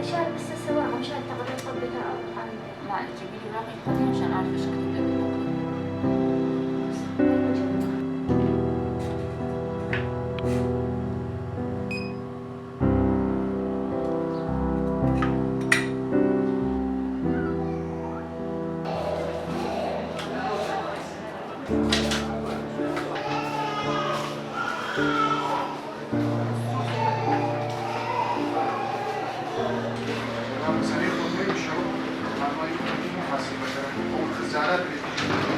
أشياء بس سواء مشان تقدر تطبقها أو لا تجيبي لي باقي القضية عشان أعرف إيش أكتب لك بالضبط. مصاريف وغير الشروط ما يمكن محاسبة أو الخزانات اللي